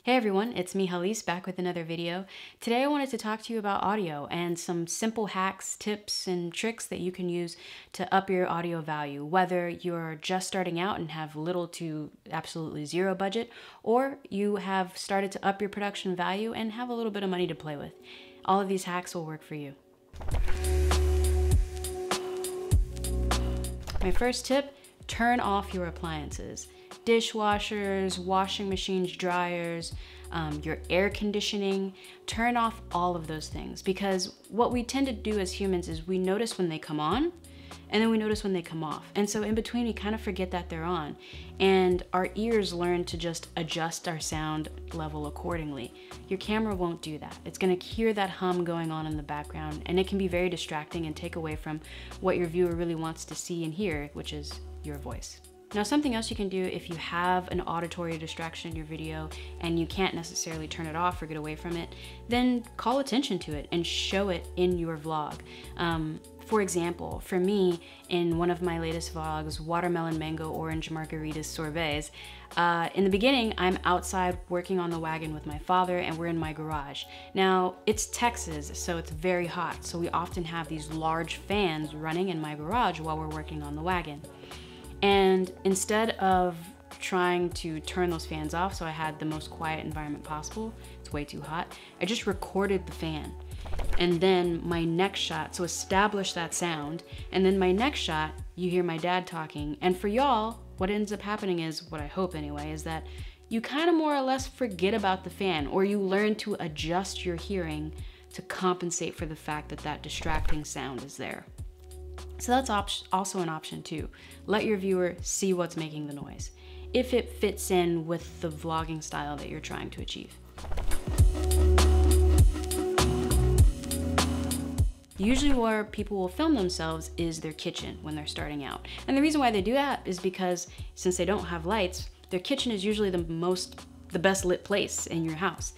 Hey everyone, it's me Hallease back with another video. Today I wanted to talk to you about audio and some simple hacks, tips, and tricks that you can use to up your audio value, whether you're just starting out and have little to absolutely zero budget, or you have started to up your production value and have a little bit of money to play with. All of these hacks will work for you. My first tip, turn off your appliances. Dishwashers, washing machines, dryers, your air conditioning, turn off all of those things, because what we tend to do as humans is we notice when they come on and then we notice when they come off. And so in between we kind of forget that they're on, and our ears learn to just adjust our sound level accordingly. Your camera won't do that. It's gonna hear that hum going on in the background, and it can be very distracting and take away from what your viewer really wants to see and hear, which is your voice. Now, something else you can do if you have an auditory distraction in your video and you can't necessarily turn it off or get away from it, then call attention to it and show it in your vlog. For example, for me, in one of my latest vlogs, Watermelon Mango Orange Margaritas Sorbets, in the beginning, I'm outside working on the wagon with my father and we're in my garage. Now, it's Texas, so it's very hot, so we often have these large fans running in my garage while we're working on the wagon. And instead of trying to turn those fans off so I had the most quiet environment possible, it's way too hot, I just recorded the fan. And then my next shot, so establish that sound, and then my next shot, you hear my dad talking. And for y'all, what ends up happening is, what I hope anyway, is that you kind of more or less forget about the fan, or you learn to adjust your hearing to compensate for the fact that that distracting sound is there. So that's also an option too. Let your viewer see what's making the noise, if it fits in with the vlogging style that you're trying to achieve. Usually where people will film themselves is their kitchen when they're starting out. And the reason why they do that is because since they don't have lights, their kitchen is usually the best lit place in your house,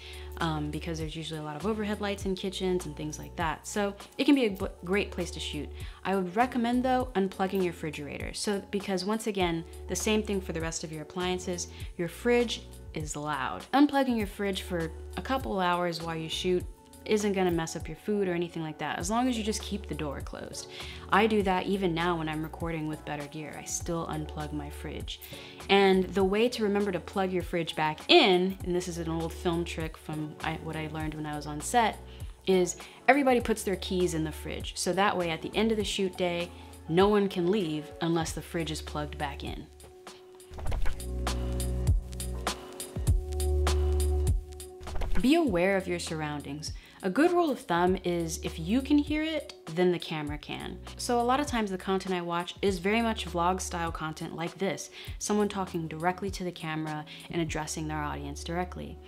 because there's usually a lot of overhead lights in kitchens and things like that. So it can be a great place to shoot. I would recommend though unplugging your refrigerator. Because once again, the same thing for the rest of your appliances, your fridge is loud. Unplugging your fridge for a couple hours while you shoot isn't gonna mess up your food or anything like that, as long as you just keep the door closed. I do that even now when I'm recording with better gear. I still unplug my fridge. And the way to remember to plug your fridge back in, and this is an old film trick from what I learned when I was on set, is everybody puts their keys in the fridge. So that way at the end of the shoot day, no one can leave unless the fridge is plugged back in. Be aware of your surroundings. A good rule of thumb is if you can hear it, then the camera can. So a lot of times the content I watch is very much vlog style content like this, someone talking directly to the camera and addressing their audience directly.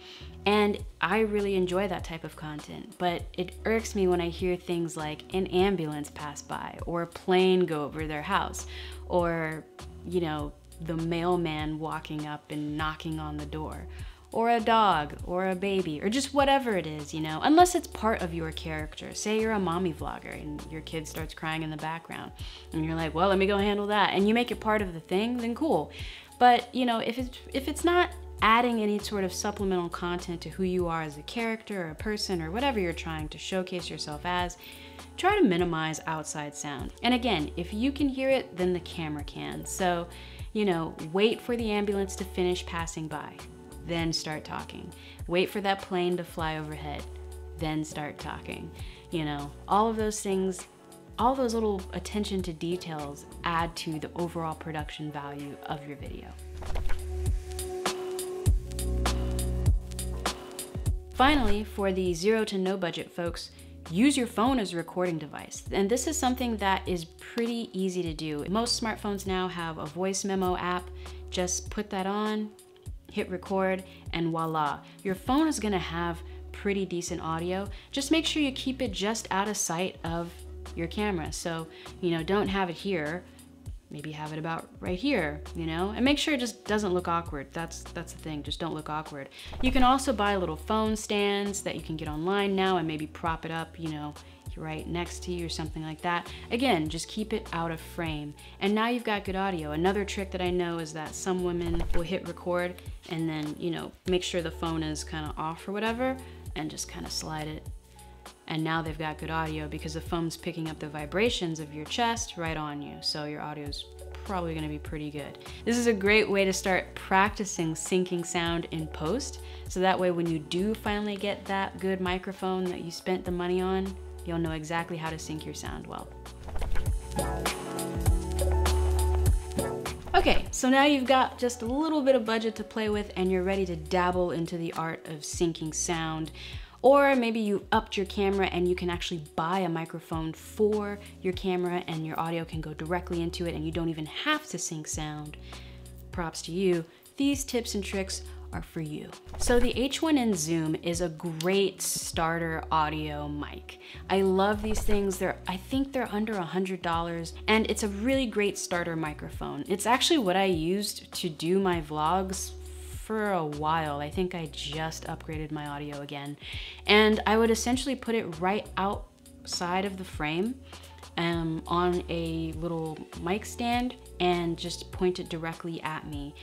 And I really enjoy that type of content, but it irks me when I hear things like an ambulance pass by, or a plane go over their house, or, you know, the mailman walking up and knocking on the door, or a dog, or a baby, or just whatever it is, you know, unless it's part of your character. Say you're a mommy vlogger and your kid starts crying in the background, and you're like, well, let me go handle that, and you make it part of the thing, then cool. But, you know, if it's not adding any sort of supplemental content to who you are as a character or a person or whatever you're trying to showcase yourself as, try to minimize outside sound. And again, if you can hear it, then the camera can. So, you know, wait for the ambulance to finish passing by, then start talking. Wait for that plane to fly overhead, then start talking. You know, all of those things, all those little attention to details add to the overall production value of your video. Finally, for the zero to no budget folks, use your phone as a recording device. And this is something that is pretty easy to do. Most smartphones now have a voice memo app. Just put that on, hit record, and voila. Your phone is gonna have pretty decent audio. Just make sure you keep it just out of sight of your camera. So, you know, don't have it here, maybe have it about right here, you know, and make sure it just doesn't look awkward. That's the thing, just don't look awkward. You can also buy little phone stands that you can get online now and maybe prop it up, you know, right next to you or something like that. Again, just keep it out of frame. And now you've got good audio. Another trick that I know is that some women will hit record and then, you know, make sure the phone is kind of off or whatever and just kind of slide it. And now they've got good audio because the phone's picking up the vibrations of your chest right on you. So your audio's probably gonna be pretty good. This is a great way to start practicing syncing sound in post. So that way when you do finally get that good microphone that you spent the money on, you'll know exactly how to sync your sound well. Okay, so now you've got just a little bit of budget to play with and you're ready to dabble into the art of syncing sound. Or maybe you upped your camera and you can actually buy a microphone for your camera and your audio can go directly into it and you don't even have to sync sound. Props to you. These tips and tricks are for you. So the H1N Zoom is a great starter audio mic. I love these things. I think they're under $100 and it's a really great starter microphone. It's actually what I used to do my vlogs for a while. I think I just upgraded my audio again. And I would essentially put it right outside of the frame on a little mic stand and just point it directly at me.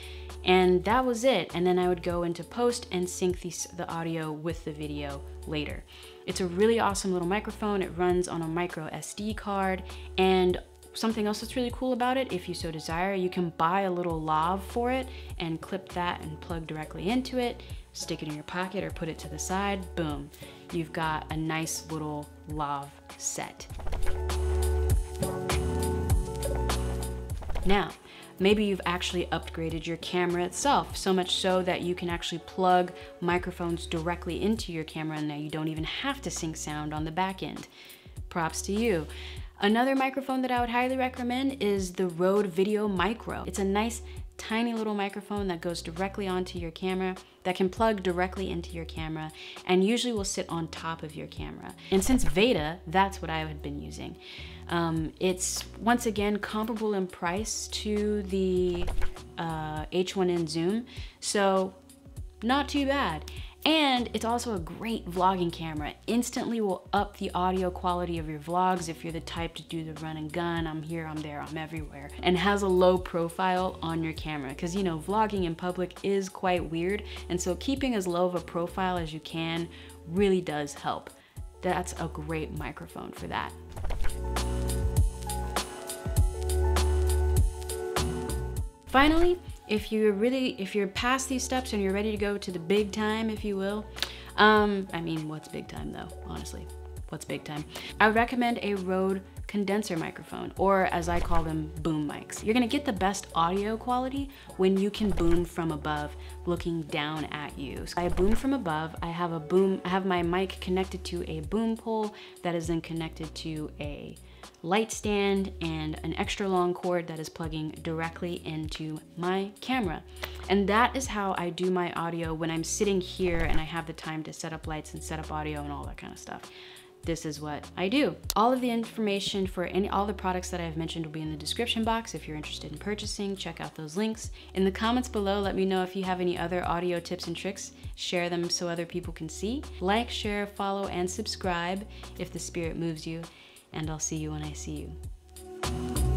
And that was it. And then I would go into post and sync the audio with the video later. It's a really awesome little microphone. It runs on a micro SD card, and something else that's really cool about it, if you so desire, you can buy a little lav for it and clip that and plug directly into it, stick it in your pocket or put it to the side, boom. You've got a nice little lav set. Now, maybe you've actually upgraded your camera itself, so much so that you can actually plug microphones directly into your camera and now you don't even have to sync sound on the back end. Props to you. Another microphone that I would highly recommend is the Rode Video Micro. It's a nice tiny little microphone that goes directly onto your camera, that can plug directly into your camera, and usually will sit on top of your camera. And since Veda, that's what I had been using. It's once again comparable in price to the H1N Zoom, so not too bad. And it's also a great vlogging camera. Instantly will up the audio quality of your vlogs if you're the type to do the run and gun, I'm here, I'm there, I'm everywhere, and has a low profile on your camera. Because you know, vlogging in public is quite weird, and so keeping as low of a profile as you can really does help. That's a great microphone for that. Finally, if you're past these steps and you're ready to go to the big time, if you will, I mean, what's big time though, honestly? What's big time? I would recommend a Rode condenser microphone, or as I call them, boom mics. You're gonna get the best audio quality when you can boom from above, looking down at you. So I boom from above, I have my mic connected to a boom pole that is then connected to a light stand and an extra long cord that is plugging directly into my camera. And that is how I do my audio when I'm sitting here and I have the time to set up lights and set up audio and all that kind of stuff. This is what I do. All of the information for all the products that I've mentioned will be in the description box. If you're interested in purchasing, check out those links. In the comments below, let me know if you have any other audio tips and tricks. Share them so other people can see. Like, share, follow, and subscribe if the spirit moves you. And I'll see you when I see you.